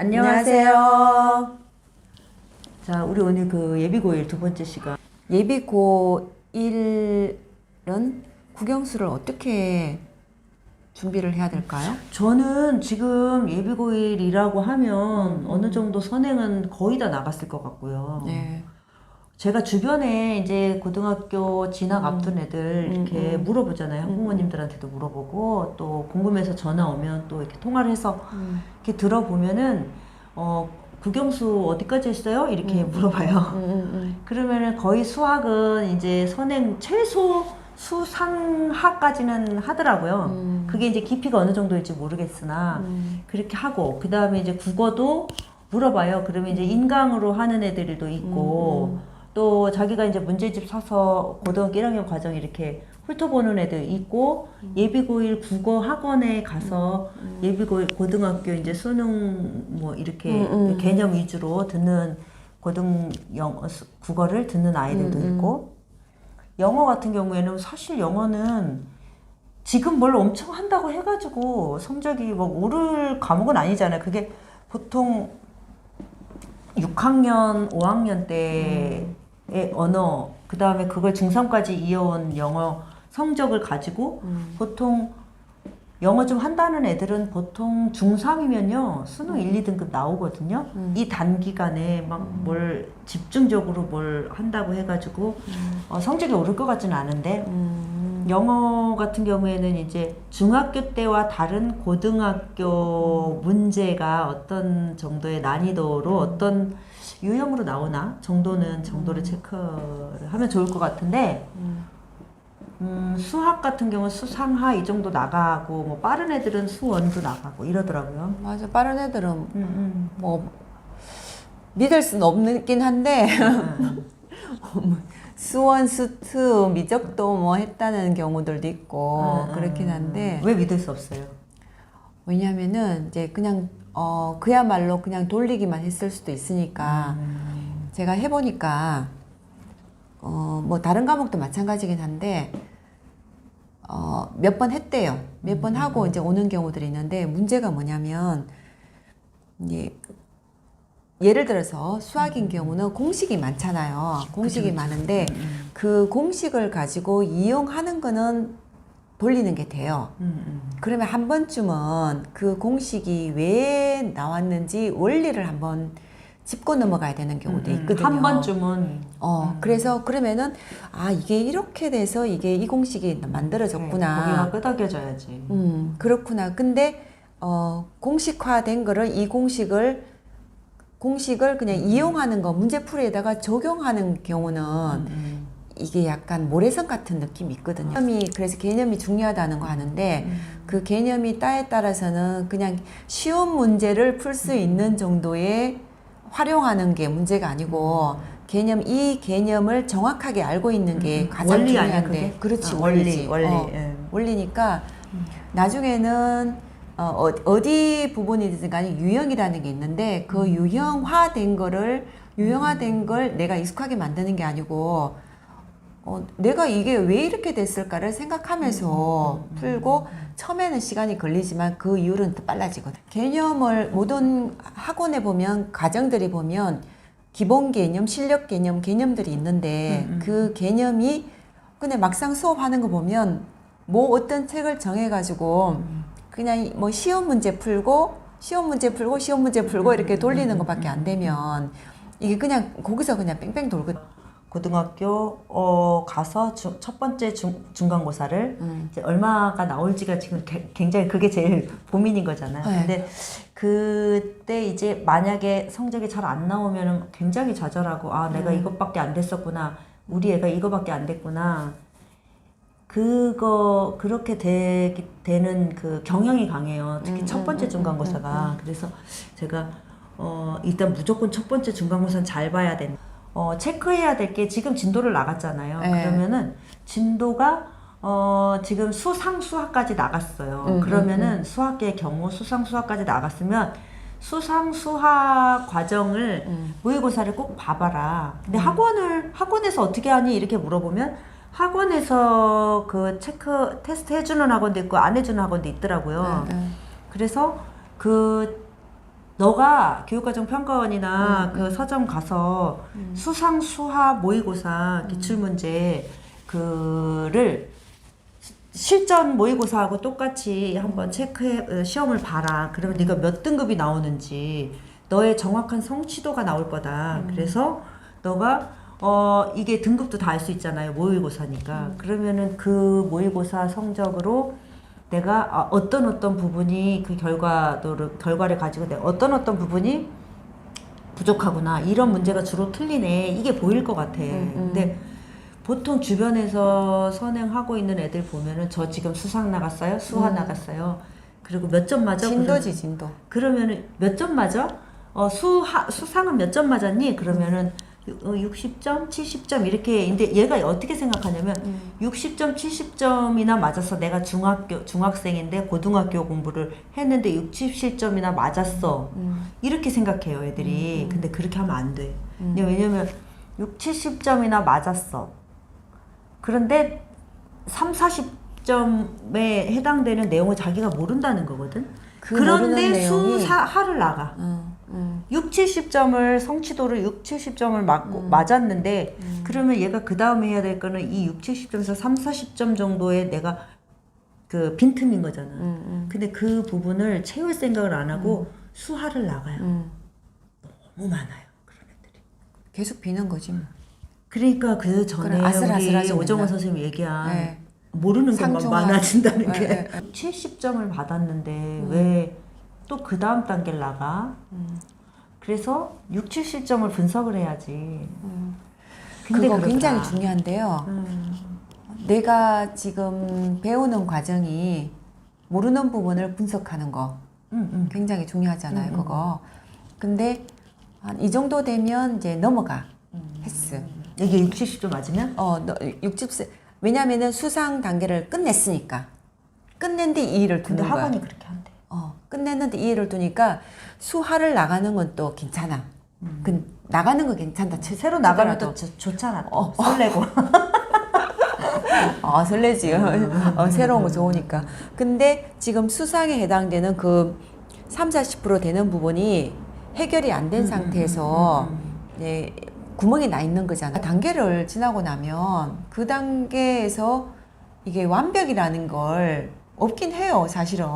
안녕하세요. 자, 우리 오늘 그 예비고1 두 번째 시간. 예비고1은 국영수를 어떻게 준비를 해야 될까요? 저는 지금 예비고1이라고 하면 어느 정도 선행은 거의 다 나갔을 것 같고요. 네. 제가 주변에 이제 고등학교 진학 앞둔 애들 이렇게 물어보잖아요. 학부모님들한테도 물어보고 또 궁금해서 전화 오면 또 이렇게 통화를 해서 이렇게 들어보면은 국영수 어디까지 했어요? 이렇게 물어봐요. 그러면은 거의 수학은 이제 선행 최소 수상하까지는 하더라고요. 그게 이제 깊이가 어느 정도일지 모르겠으나 그렇게 하고 그 다음에 이제 국어도 물어봐요. 그러면 이제 인강으로 하는 애들도 있고 또 자기가 이제 문제집 사서 고등학교 1학년 과정 이렇게 훑어보는 애들 있고 예비고1 국어 학원에 가서 예비고1 고등학교 이제 수능 뭐 이렇게 개념 위주로 듣는 국어를 듣는 아이들도 있고 영어 같은 경우에는 사실 영어는 지금 뭘 엄청 한다고 해가지고 성적이 뭐 오를 과목은 아니잖아요. 그게 보통 6학년, 5학년 때의 언어, 그 다음에 그걸 중3까지 이어온 영어 성적을 가지고 보통 영어 좀 한다는 애들은 보통 중3이면요 수능 1, 2등급 나오거든요. 이 단기간에 막 뭘 집중적으로 뭘 한다고 해가지고 성적이 오를 것 같지는 않은데 영어 같은 경우에는 이제 중학교 때와 다른 고등학교 문제가 어떤 정도의 난이도로 어떤 유형으로 나오나 정도를 체크를 하면 좋을 것 같은데 수학 같은 경우는 수상하 이 정도 나가고 뭐 빠른 애들은 수원도 나가고 이러더라고요. 맞아, 빠른 애들은 뭐 믿을 수는 없긴 한데 수원, 수트, 미적도 뭐 했다는 경우들도 있고 그렇긴 한데 왜 믿을 수 없어요? 왜냐면은 이제 그냥 그야말로 그냥 돌리기만 했을 수도 있으니까 제가 해보니까 뭐 다른 과목도 마찬가지긴 한데 몇 번 했대요. 몇 번 하고 이제 오는 경우들이 있는데 문제가 뭐냐면 이제 예를 들어서 수학인 경우는 공식이 많잖아요. 공식이 그쵸. 많은데 그 공식을 가지고 이용하는 거는 돌리는 게 돼요. 그러면 한 번쯤은 그 공식이 왜 나왔는지 원리를 한번 짚고 넘어가야 되는 경우도 있거든요. 한 번쯤은 그래서 그러면은 이게 이렇게 돼서 이게 이 공식이 만들어졌구나. 거기가 끄덕여져야지. 그렇구나. 근데 공식화된 거를 이 공식을 그냥 이용하는 거 문제풀이에다가 적용하는 경우는 이게 약간 모래성 같은 느낌이 있거든요. 그래서 개념이 중요하다는 거 하는데 그 개념이 따에 따라서는 그냥 쉬운 문제를 풀 수 있는 정도의 활용하는 게 문제가 아니고 이 개념을 정확하게 알고 있는 게 가장 원리 아니야, 중요한데 그게? 그렇지 원리. 원리니까 나중에는 어디 부분이든 간에 유형이라는 게 있는데 그 유형화된 걸 내가 익숙하게 만드는 게 아니고 내가 이게 왜 이렇게 됐을까를 생각하면서 풀고 처음에는 시간이 걸리지만 그 이후로는 더 빨라지거든. 개념을 모든 학원에 보면 과정들이 보면 기본 개념, 실력 개념, 개념들이 있는데 그 개념이 근데 막상 수업하는 거 보면 뭐 어떤 책을 정해가지고 그냥 뭐 시험 문제 풀고 이렇게 돌리는 것밖에 안 되면 이게 그냥 거기서 그냥 뺑뺑 돌거든. 고등학교 가서 첫 번째 중간고사를 이제 얼마가 나올지가 지금 굉장히 그게 제일 고민인 거잖아요. 네. 근데 그때 이제 만약에 성적이 잘 안 나오면 굉장히 좌절하고 내가 이것밖에 안 됐었구나. 우리 애가 이거밖에 안 됐구나. 그렇게 되는 그 경향이 강해요. 특히 첫 번째 중간고사가. 그래서 제가 일단 무조건 첫 번째 중간고사는 잘 봐야 된다. 체크해야 될 게 지금 진도를 나갔잖아요. 네. 그러면은 진도가 지금 수상수학까지 나갔어요. 그러면은 수학의 경우 수상수학까지 나갔으면 수상수학 과정을 모의고사를 꼭 봐봐라. 근데 학원에서 어떻게 하니? 이렇게 물어보면 학원에서 그 체크 테스트 해주는 학원도 있고 안 해주는 학원도 있더라고요. 그래서 그 너가 교육과정 평가원이나 그 서점 가서 수상, 수학, 모의고사 기출문제 그를 실전 모의고사하고 똑같이 한번 체크해 시험을 봐라. 그러면 네가 몇 등급이 나오는지 너의 정확한 성취도가 나올 거다. 그래서 너가 이게 등급도 다 알 수 있잖아요. 모의고사니까. 그러면은 그 모의고사 성적으로 내가 어떤 부분이 그 결과를 가지고 내가 어떤 부분이 부족하구나. 이런 문제가 주로 틀리네. 이게 보일 것 같아. 근데 보통 주변에서 선행하고 있는 애들 보면은 저 지금 수상 나갔어요? 수학 나갔어요? 그리고 몇 점 맞아? 진도지, 진도. 그러면은 몇 점 맞아? 수상은 몇 점 맞았니? 그러면은 60점, 70점 이렇게. 근데 얘가 어떻게 생각하냐면 60점, 70점이나 맞았어. 내가 중학생인데 고등학교 공부를 했는데 60점이나 맞았어. 이렇게 생각해요, 애들이. 근데 그렇게 하면 안 돼. 왜냐면 70점이나 맞았어. 그런데 40점에 해당되는 내용을 자기가 모른다는 거거든. 그런데 수사하를 나가. 70점을 성취도를 70점을 맞았는데 그러면 얘가 그 다음에 해야 될 거는 이 70점에서 40점 정도의 내가 그 빈틈인 거잖아. 근데 그 부분을 채울 생각을 안 하고 수하를 나가요. 너무 많아요, 그런 애들이. 계속 비는 거지 뭐. 그러니까 그 전에 우리 오정원 선생님이 얘기한 네. 모르는 것만 많아진다는 게 네. 70점을 받았는데 왜 또 그 다음 단계를 나가? 그래서 70점을 분석을 해야지. 근데 그거 그러더라. 굉장히 중요한데요. 내가 지금 배우는 과정이 모르는 부분을 분석하는 거 굉장히 중요하잖아요. 그거. 근데 한 이 정도 되면 이제 넘어가. 패스. 이게 60점 맞으면? 60세. 왜냐면은 수상 단계를 끝냈으니까. 끝낸 뒤 이의를 두는 근데 거야. 학원이 그렇게 한대. 끝냈는데 이의를 두니까 수하를 나가는 건 또 괜찮아. 나가는 거 괜찮다. 새로 나가면 또 좋잖아. 설레고. 설레지. 새로운 거 좋으니까. 근데 지금 수상에 해당되는 그 30-40% 되는 부분이 해결이 안 된 상태에서 이제 구멍이 나 있는 거잖아. 단계를 지나고 나면 그 단계에서 이게 완벽이라는 걸 없긴 해요, 사실은.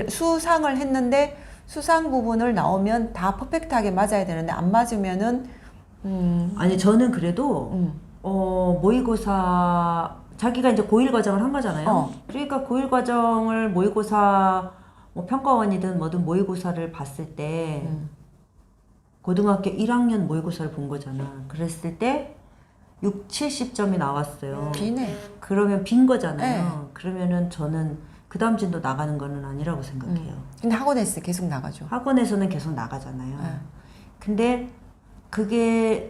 수상을 했는데 수상 부분을 나오면 다 퍼펙트하게 맞아야 되는데 안 맞으면은 아니 저는 그래도 모의고사 자기가 이제 고1 과정을 한 거잖아요. 그러니까 고1 과정을 모의고사 뭐 평가원이든 뭐든 모의고사를 봤을 때 고등학교 1학년 모의고사를 본 거잖아. 그랬을 때 70점이 나왔어요. 비네. 그러면 빈 거잖아요. 네. 그러면은 저는 그 다음 진도 나가는 거는 아니라고 생각해요. 근데 학원에서 계속 나가죠. 학원에서는 계속 나가잖아요. 네. 근데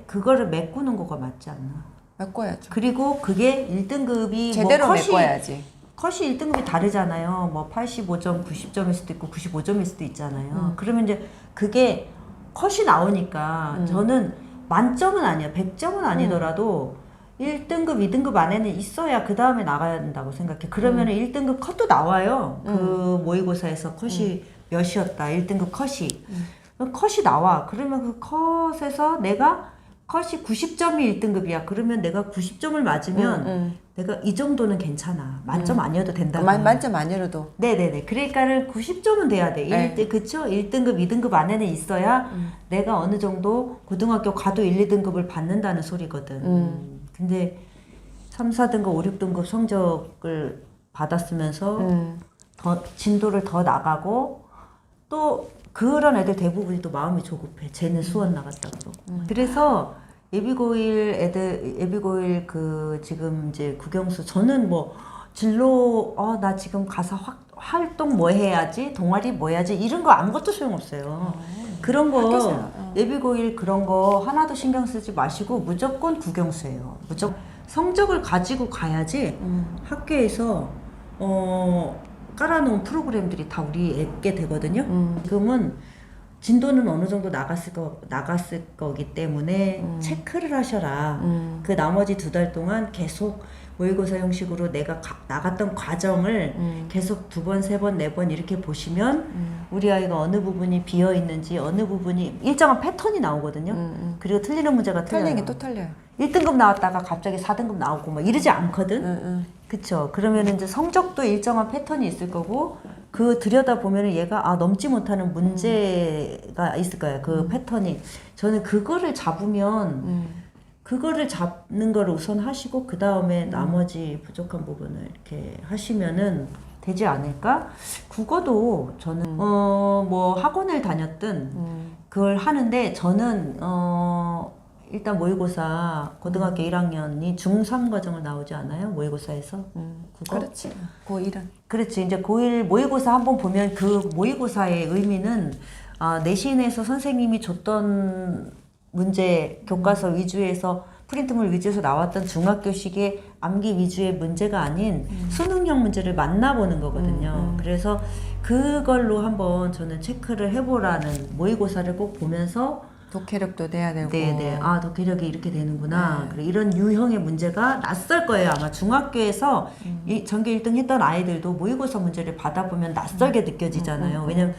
그거를 메꾸는 거가 맞지 않나. 메꿔야죠. 그리고 그게 1등급이 제대로 뭐 메꿔야지. 컷이 1등급이 다르잖아요. 뭐 85점, 90점일 수도 있고 95점일 수도 있잖아요. 그러면 이제 그게 컷이 나오니까 저는 만점은 아니야. 100점은 아니더라도 1등급, 2등급 안에는 있어야 그 다음에 나가야 된다고 생각해. 그러면은 1등급 컷도 나와요. 그 모의고사에서 컷이 몇이었다. 1등급 컷이. 컷이 나와. 그러면 그 컷에서 내가 컷이 90점이 1등급이야. 그러면 내가 90점을 맞으면 내가 이 정도는 괜찮아. 만점 아니어도 된다. 만점 아니어도. 네네네. 그러니까는 90점은 돼야 돼. 네. 그쵸? 1등급, 2등급 안에는 있어야 내가 어느 정도 고등학교 가도 1, 2등급을 받는다는 소리거든. 근데 3, 4등급, 5, 6등급 성적을 받았으면서 더 진도를 더 나가고 또 그런 애들 대부분이 또 마음이 조급해. 쟤는 수원 나갔다 그러고. 그래서 예비고일 그 지금 이제 국영수 저는 뭐 진로 나 지금 가서 활동 뭐 해야지, 동아리 뭐 해야지 이런 거 아무것도 소용없어요. 그런 거 예비고일 그런 거 하나도 신경 쓰지 마시고 무조건 국영수예요. 무조건 성적을 가지고 가야지 학교에서 깔아놓은 프로그램들이 다 우리 애게 되거든요. 지금은 진도는 어느 정도 나갔을 거기 때문에 체크를 하셔라. 그 나머지 2달 동안 계속 모의고사 형식으로 내가 나갔던 과정을 계속 2번, 3번, 4번 이렇게 보시면 우리 아이가 어느 부분이 비어 있는지 어느 부분이 일정한 패턴이 나오거든요. 그리고 틀리는 문제가 틀려요. 틀린 게 또 틀려요. 1등급 나왔다가 갑자기 4등급 나오고 막 이러지 않거든. 그쵸. 그러면 이제 성적도 일정한 패턴이 있을 거고 그 들여다 보면은 얘가 넘지 못하는 문제가 있을 거예요. 그 패턴이. 저는 그거를 잡으면 그거를 잡는 거를 우선 하시고 그 다음에 나머지 부족한 부분을 이렇게 하시면은 되지 않을까? 국어도 저는 뭐 학원을 다녔든 그걸 하는데 저는 일단 모의고사 고등학교 1학년이 중3 과정을 나오지 않아요? 모의고사에서 국어? 그렇지. 고1은. 그렇지. 이제 고1 모의고사 한번 보면 그 모의고사의 의미는 내신에서 선생님이 줬던 문제 교과서 위주에서 프린트물 위주에서 나왔던 중학교식의 암기 위주의 문제가 아닌 수능형 문제를 만나보는 거거든요. 그래서 그걸로 한번 저는 체크를 해보라는 모의고사를 꼭 보면서 독해력도 돼야 되고. 네네. 독해력이 이렇게 되는구나. 그래, 이런 유형의 문제가 낯설 거예요. 아마 중학교에서 전교 1등 했던 아이들도 모의고사 문제를 받아보면 낯설게 느껴지잖아요. 왜냐면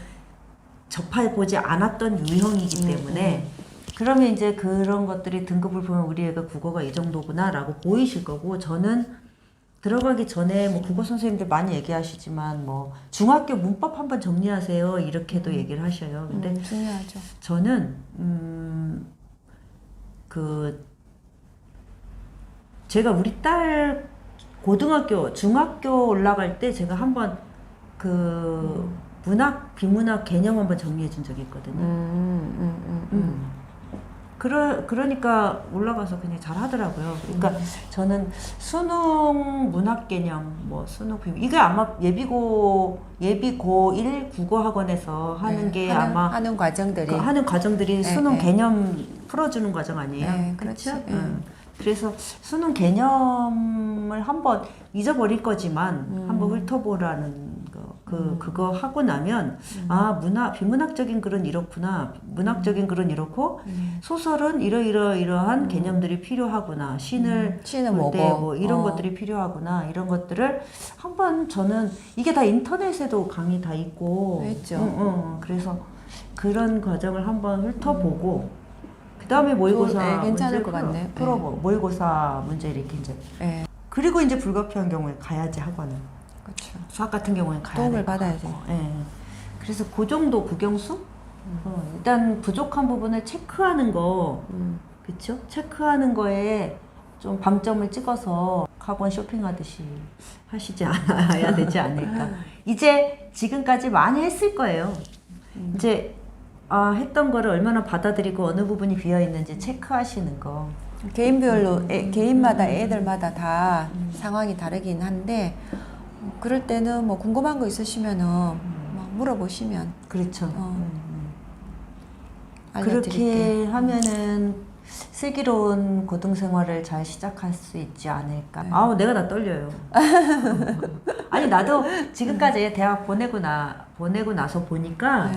접해보지 않았던 유형이기 때문에. 그러면 이제 그런 것들이 등급을 보면 우리 애가 국어가 이 정도구나 라고 보이실 거고, 저는 들어가기 전에 뭐 국어 선생님들 많이 얘기하시지만 뭐 중학교 문법 한번 정리하세요 이렇게도 얘기를 하셔요. 근데 중요하죠. 저는 제가 우리 딸 고등학교 중학교 올라갈 때 제가 한번 그 문학 비문학 개념 한번 정리해 준 적이 있거든요. 그러니까 올라가서 그냥 잘 하더라고요. 그러니까 저는 수능 문학 개념, 뭐 수능 비문, 이게 아마 예비 고1 국어 학원에서 하는 게 아마 하는 과정들이 하는 과정들이 수능 개념 풀어주는 과정 아니에요? 네, 그렇죠? 그렇지. 그래서 수능 개념을 한번 잊어버릴 거지만 한번 훑어보라는 그거 하고 나면 비문학적인 글은 이렇구나, 문학적인 글은 이렇고 소설은 이러한 개념들이 필요하구나, 시는 볼 때 뭐 이런 것들이 필요하구나, 이런 것들을 한번 저는 이게 다 인터넷에도 강의 다 있고 있죠. 그래서 그런 과정을 한번 훑어보고 그 다음에 모의고사 괜찮을 문제 것 같네요. 풀어보고 모의고사 문제 이렇게 이제 그리고 이제 불가피한 경우에 가야지 학원은. 그렇죠. 수학 같은 경우는 가야 도움을 받아야지. 그래서 그 정도 국영수? 일단 부족한 부분을 체크하는 거, 그쵸? 체크하는 거에 좀 방점을 찍어서 학원 쇼핑하듯이 하시지 않아야 되지 않을까. 이제 지금까지 많이 했을 거예요. 이제 했던 거를 얼마나 받아들이고 어느 부분이 비어 있는지 체크하시는 거. 개인별로 개인마다 애들마다 다 상황이 다르긴 한데 그럴 때는 뭐 궁금한 거 있으시면은 막 물어보시면 그렇죠. 알려드릴게요. 그렇게 하면은 슬기로운 고등생활을 잘 시작할 수 있지 않을까. 내가 다 떨려요. 아니 나도 지금까지 대학 보내고 나서 보니까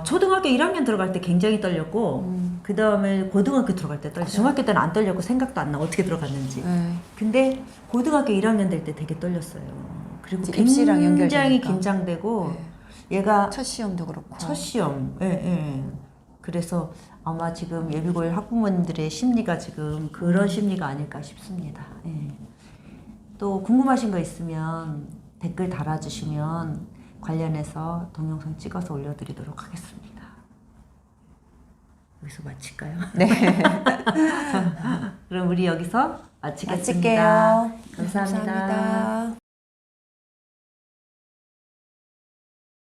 초등학교 1학년 들어갈 때 굉장히 떨렸고 그 다음에 고등학교 들어갈 때 떨렸고 중학교 때는 안 떨렸고 생각도 안 나 어떻게 들어갔는지. 근데 고등학교 1학년 될 때 되게 떨렸어요. 그리고 입시랑 굉장히 연결되니까. 긴장되고 얘가 첫 시험도 그렇고. 첫 시험. 그래서 아마 지금 예비고1 학부모님들의 심리가 지금 그런 심리가 아닐까 싶습니다. 또 궁금하신 거 있으면 댓글 달아주시면 관련해서 동영상 찍어서 올려드리도록 하겠습니다. 여기서 마칠까요? 네. 그럼 우리 여기서 마치겠습니다. 마칠게요. 감사합니다.